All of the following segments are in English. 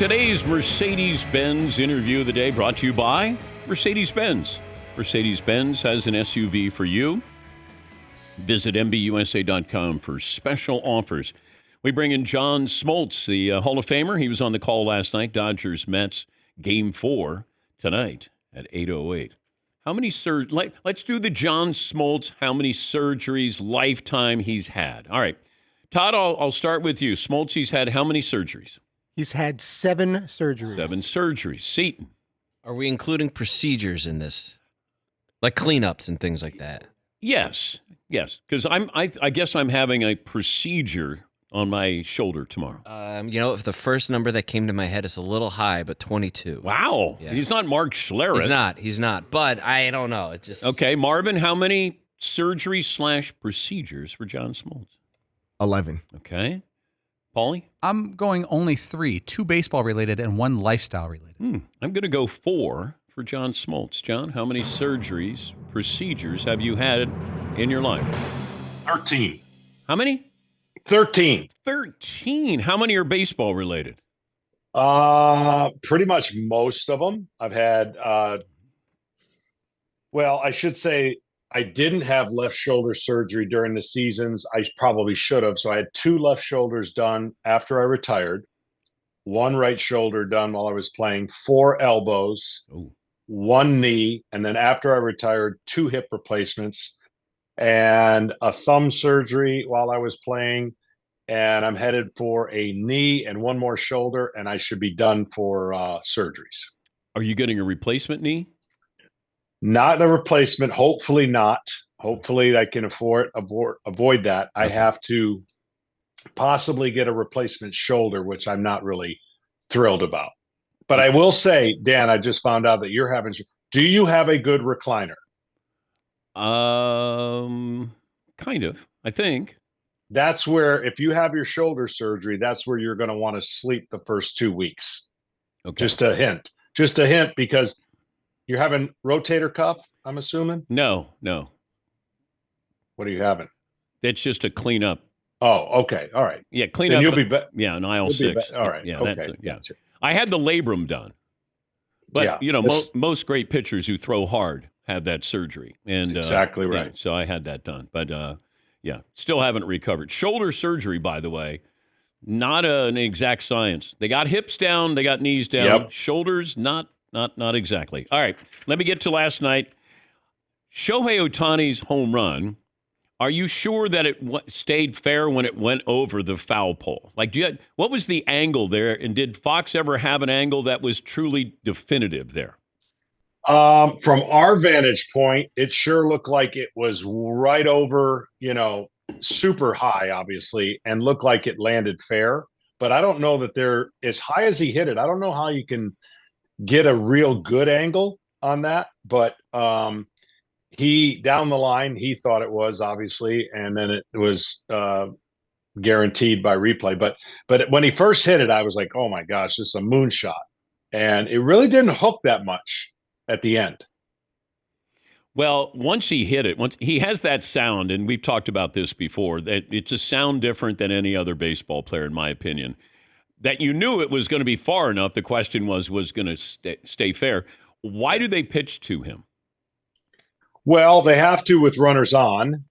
Today's Mercedes-Benz interview of the day brought to you by Mercedes-Benz. Mercedes-Benz has an SUV for you. Visit MBUSA.com for special offers. We bring in John Smoltz, the Hall of Famer. He was on the call last night. Dodgers-Mets, Game 4 tonight at 8:08. How many let's do the John Smoltz, how many surgeries lifetime he's had. All right. Todd, I'll start with you. Smoltz, he's had how many surgeries? He's had 7 surgeries. 7 surgeries. Seton. Are we including procedures in this? Like cleanups and things like that? Yes. Because I guess I'm having a procedure on my shoulder tomorrow. The first number that came to my head is a little high, but 22. Wow. Yeah. He's not Mark Schlereth. He's not. But I don't know. It just... Okay, Marvin, how many surgeries / procedures for John Smoltz? 11. Okay. Paulie? I'm going only 3, 2 baseball-related and 1 lifestyle-related. I'm going to go 4 for John Smoltz. John, how many surgeries, procedures have you had in your life? 13. How many? 13. 13. How many are baseball-related? Pretty much most of them. I've had, I should say I didn't have left shoulder surgery during the seasons. I probably should have. So I had 2 left shoulders done after I retired, 1 right shoulder done while I was playing, 4 elbows, 1 knee, and then after I retired, 2 hip replacements and a thumb surgery while I was playing. And I'm headed for a knee and 1 more shoulder, and I should be done for surgeries. Are you getting a replacement knee? Not a replacement. Hopefully not. Hopefully I can avoid that. I have to possibly get a replacement shoulder, which I'm not really thrilled about. But I will say, Dan, I just found out that you're having. Do you have a good recliner? Kind of. I think. That's where, if you have your shoulder surgery, that's where you're going to want to sleep the first 2 weeks. Okay. Just a hint, because you're having rotator cuff, I'm assuming? No. What are you having? It's just a cleanup. Oh, okay. All right. Yeah, clean then up. You'll be better. Yeah, an IL-6. All right. Yeah, okay. Gotcha. I had the labrum done. But, most great pitchers who throw hard have that surgery. And exactly right. Yeah, so I had that done. But, still haven't recovered. Shoulder surgery, by the way, not an exact science. They got hips down, they got knees down. Yep. Shoulders, not exactly. All right, let me get to last night. Shohei Ohtani's home run. Are you sure that it stayed fair when it went over the foul pole? Like, what was the angle there? And did Fox ever have an angle that was truly definitive there? From our vantage point, it sure looked like it was right over, super high, obviously, and looked like it landed fair. But I don't know that they're as high as he hit it. I don't know how you can get a real good angle on that. But he, down the line, he thought it was, obviously, and then it was guaranteed by replay. But when he first hit it, I was like, oh my gosh, this is a moonshot. And it really didn't hook that much at the end. Well, once he hit it, he has that sound, and we've talked about this before, that it's a sound different than any other baseball player, in my opinion, that you knew it was going to be far enough. The question was going to stay fair. Why do they pitch to him? Well, they have to with runners on.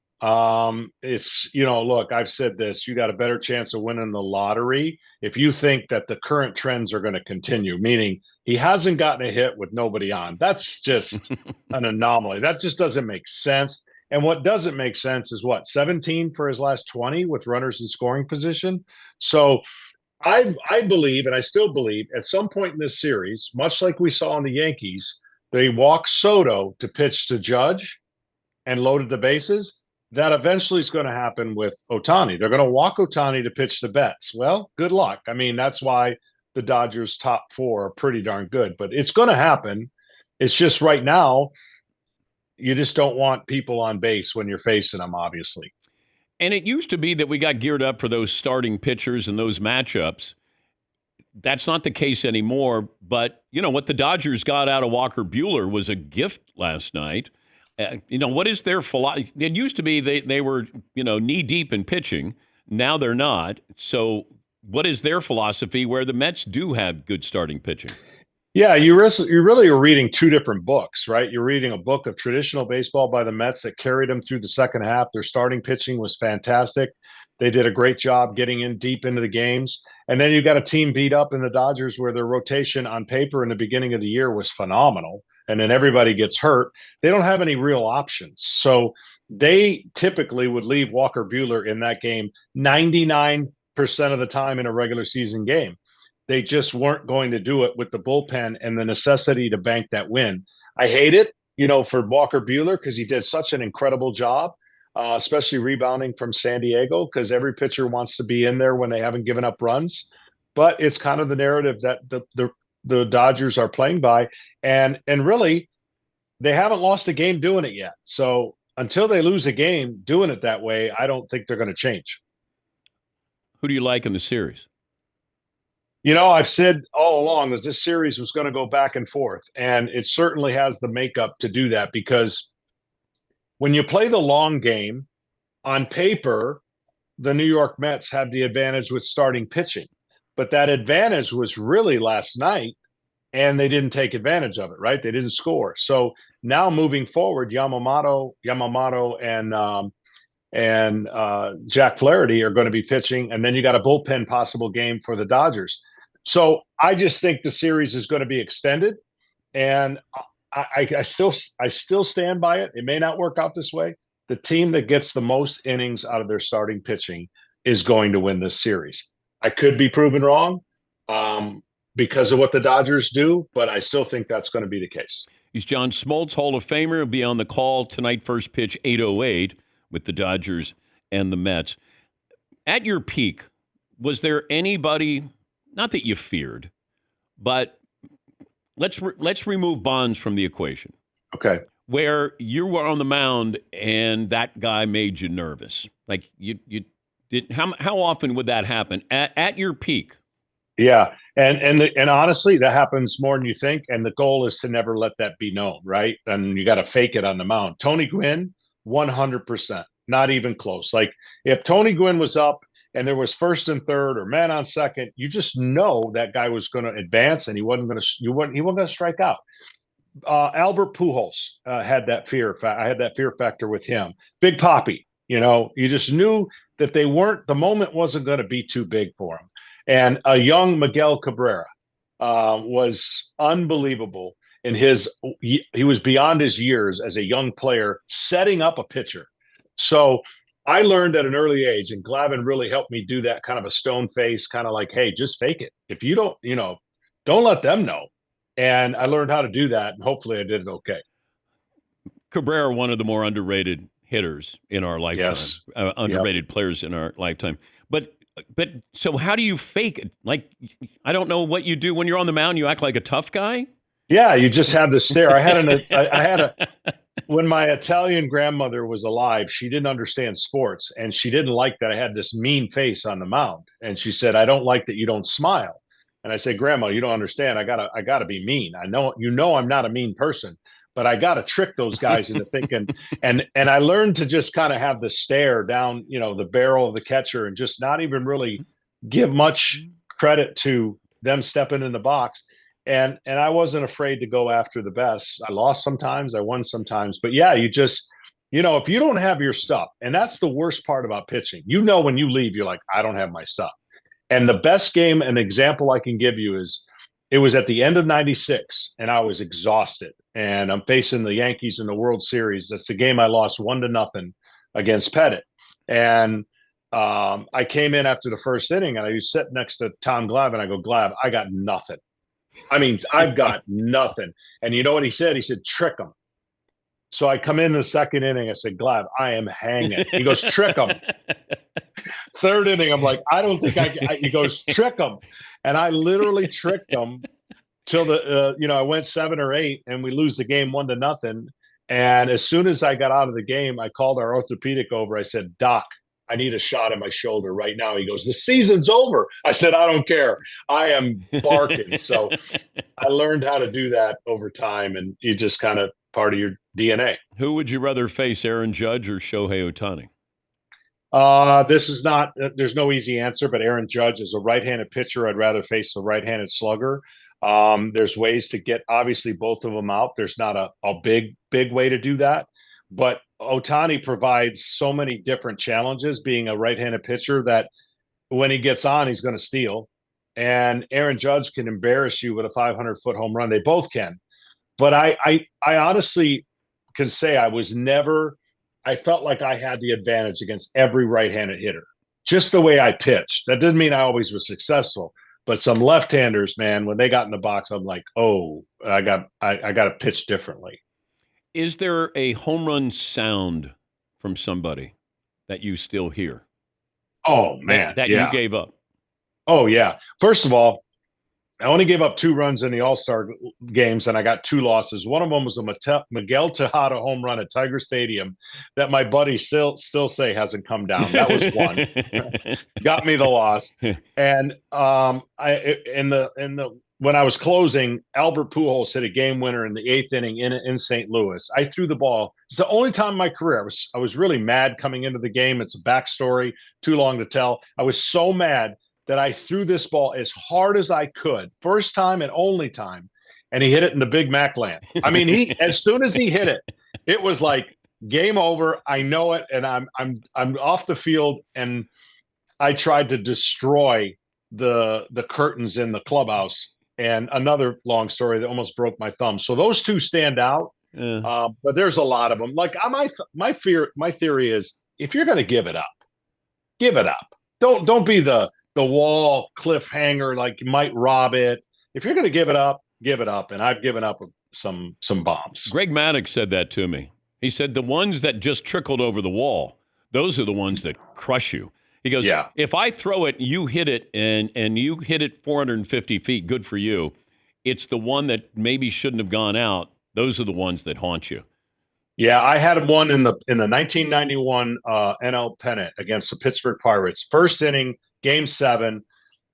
It's, look, I've said this, you got a better chance of winning the lottery if you think that the current trends are going to continue, meaning he hasn't gotten a hit with nobody on. That's just an anomaly. That just doesn't make sense. And what doesn't make sense is 17 for his last 20 with runners in scoring position. So I believe, and I still believe, at some point in this series, much like we saw in the Yankees, they walked Soto to pitch to Judge and loaded the bases. That eventually is going to happen with Ohtani. They're going to walk Ohtani to pitch the Betts. Well, good luck. I mean, that's why the Dodgers' top 4 are pretty darn good. But it's going to happen. It's just right now, you just don't want people on base when you're facing them, obviously. And it used to be that we got geared up for those starting pitchers and those matchups. That's not the case anymore. But, what the Dodgers got out of Walker Buehler was a gift last night. What is their philosophy? It used to be they were, knee deep in pitching. Now they're not. So what is their philosophy where the Mets do have good starting pitching? Yeah, you really are reading two different books, right? You're reading a book of traditional baseball by the Mets that carried them through the second half. Their starting pitching was fantastic. They did a great job getting in deep into the games. And then you got a team beat up in the Dodgers where their rotation on paper in the beginning of the year was phenomenal. And then everybody gets hurt. They don't have any real options. So they typically would leave Walker Buehler in that game 99% of the time in a regular season game. They just weren't going to do it with the bullpen and the necessity to bank that win. I hate it, for Walker Buehler because he did such an incredible job, especially rebounding from San Diego, because every pitcher wants to be in there when they haven't given up runs. But it's kind of the narrative that the Dodgers are playing by, and really they haven't lost a game doing it yet. So until they lose a game doing it that way, I don't think they're going to change. Who do you like in the series? I've said all along that this series was going to go back and forth, and it certainly has the makeup to do that because when you play the long game, on paper, the New York Mets have the advantage with starting pitching. But that advantage was really last night, and they didn't take advantage of it, right? They didn't score. So now moving forward, Yamamoto and Jack Flaherty are going to be pitching, and then you got a bullpen possible game for the Dodgers. So I just think the series is going to be extended, and I still stand by it. It may not work out this way. The team that gets the most innings out of their starting pitching is going to win this series. I could be proven wrong because of what the Dodgers do, but I still think that's going to be the case. He's John Smoltz, Hall of Famer. He'll be on the call tonight, first pitch, 8:08, with the Dodgers and the Mets. At your peak, was there anybody, not that you feared, but let's remove Bonds from the equation. Okay. Where you were on the mound and that guy made you nervous? Like you did. How often would that happen at your peak? Yeah, and honestly, that happens more than you think. And the goal is to never let that be known, right? And you got to fake it on the mound. Tony Gwynn, 100%, not even close. Like if Tony Gwynn was up and there was first and third or man on second, you just know that guy was going to advance and he wasn't going to strike out. Albert Pujols had that fear. I had that fear factor with him. Big Papi, you just knew that the moment wasn't going to be too big for him. And a young Miguel Cabrera was unbelievable in he was beyond his years as a young player setting up a pitcher. So I learned at an early age, and Glavine really helped me do that kind of a stone face, kind of like, hey, just fake it. If you don't, don't let them know. And I learned how to do that, and hopefully I did it okay. Cabrera, one of the more underrated hitters in our lifetime, yes. Underrated players in our lifetime. But so how do you fake it? Like, I don't know what you do when you're on the mound. You act like a tough guy? Yeah, you just have the stare. When my Italian grandmother was alive, she didn't understand sports, and she didn't like that I had this mean face on the mound. And she said, I don't like that you don't smile. And I said, Grandma, you don't understand. I gotta be mean. I know, I'm not a mean person, but I got to trick those guys into thinking. And I learned to just kind of have the stare down, the barrel of the catcher and just not even really give much credit to them stepping in the box. And I wasn't afraid to go after the best. I lost sometimes, I won sometimes, but yeah, you just, if you don't have your stuff, and that's the worst part about pitching, when you leave, you're like, I don't have my stuff. And the best game, an example I can give you is, it was at the end of '96, and I was exhausted. And I'm facing the Yankees in the World Series. That's the game I lost 1-0 against Pettit. And I came in after the first inning, and I was sitting next to Tom Glav, and I go, Glav, I got nothing. I mean, I've got nothing. And you know what he said? He said, trick him. So I come in the second inning. I said, Glav, I am hanging. He goes, trick him. Third inning, I'm like, I don't think he goes, trick him. And I literally tricked him till I went 7 or 8, and we lose the game 1-0. And as soon as I got out of the game, I called our orthopedic over. I said, Doc, I need a shot at my shoulder right now. He goes, the season's over. I said, I don't care. I am barking. So I learned how to do that over time, and you just kind of part of your DNA. Who would you rather face, Aaron Judge or Shohei Ohtani? This is not. There's no easy answer, but Aaron Judge is a right-handed pitcher. I'd rather face the right-handed slugger. There's ways to get obviously both of them out. There's not a big way to do that, but Ohtani provides so many different challenges. Being a right-handed pitcher, that when he gets on, he's going to steal, and Aaron Judge can embarrass you with a 500-foot home run. They both can, but I honestly can say I was never. I felt like I had the advantage against every right-handed hitter, just the way I pitched. That didn't mean I always was successful, but some left-handers, man, when they got in the box, I'm like, oh, I got to pitch differently. Is there a home run sound from somebody that you still hear? Oh man, that yeah. You gave up. Oh yeah. First of all, I only gave up 2 runs in the All-Star games, and I got 2 losses. One of them was a Miguel Tejada home run at Tiger Stadium that my buddy still say hasn't come down. That was one. Got me the loss. And when I was closing, Albert Pujols hit a game winner in the 8th inning in St. Louis. I threw the ball. It's the only time in my career I was really mad coming into the game. It's a backstory, too long to tell. I was so mad that I threw this ball as hard as I could, first time and only time, and he hit it in the Big Mac land. I mean, as soon as he hit it, it was like game over. I know it, and I'm off the field, and I tried to destroy the curtains in the clubhouse. And another long story that almost broke my thumb. So those 2 stand out, but there's a lot of them. Like my theory is, if you're going to give it up, give it up. Don't be the wall cliffhanger, like you might rob it. If you're going to give it up, and I've given up some bombs. Greg Maddox said that to me. He said the ones that just trickled over the wall, those are the ones that crush you. He goes, yeah. If I throw it, you hit it, and you hit it 450 feet, good for you. It's the one that maybe shouldn't have gone out. Those are the ones that haunt you. Yeah, I had one in the 1991 NL pennant against the Pittsburgh Pirates. First inning, Game 7,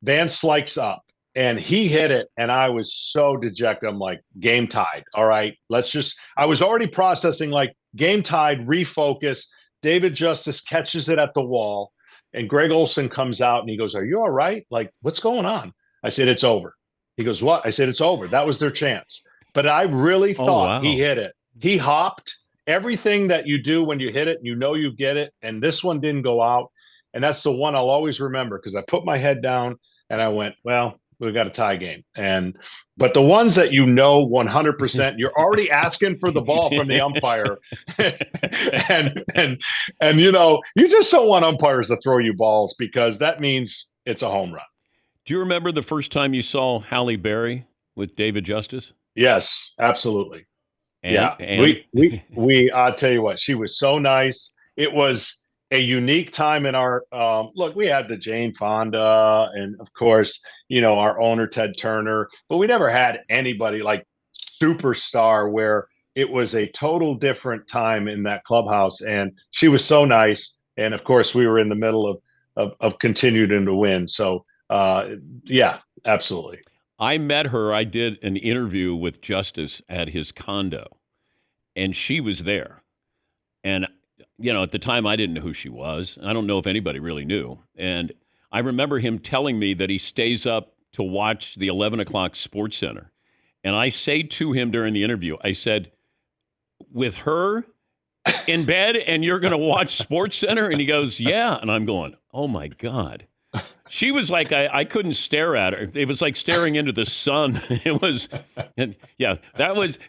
Van Slyke's up, and he hit it, and I was so dejected. I'm like, game tied. All right, I was already processing like game tied, refocus. David Justice catches it at the wall, and Greg Olson comes out, and he goes, "Are you all right? Like, what's going on?" I said, "It's over." He goes, "What?" I said, "It's over. That was their chance." But I really thought he hit it. He hopped. Everything that you do when you hit it, you know you get it, and this one didn't go out. And that's the one I'll always remember, because I put my head down and I went, well, we've got a tie game. But the ones that 100%, you're already asking for the ball from the umpire. and you just don't want umpires to throw you balls, because that means it's a home run. Do you remember the first time you saw Halle Berry with David Justice? Yes, absolutely. We I'll tell you what, she was so nice. It was a unique time in our look. We had the Jane Fonda, and of course, our owner Ted Turner, but we never had anybody like superstar, where it was a total different time in that clubhouse. And she was so nice, and of course, we were in the middle of continuing to win. So yeah, absolutely. I met her. I did an interview with Justice at his condo, and she was there. And, at the time, I didn't know who she was. I don't know if anybody really knew. And I remember him telling me that he stays up to watch the 11 o'clock Sports Center. And I say to him during the interview, I said, with her in bed and you're going to watch Sports Center? And he goes, yeah. And I'm going, oh, my God. She was like, I couldn't stare at her. It was like staring into the sun. It was,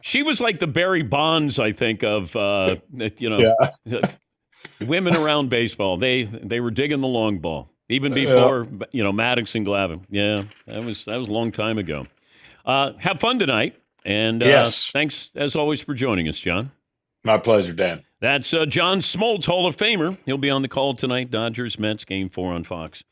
she was like the Barry Bonds, I think, of, women around baseball. They were digging the long ball, even before, Maddox and Glavine. Yeah, that was a long time ago. Have fun tonight. And yes. Thanks, as always, for joining us, John. My pleasure, Dan. That's John Smoltz, Hall of Famer. He'll be on the call tonight. Dodgers, Mets, Game 4 on Fox.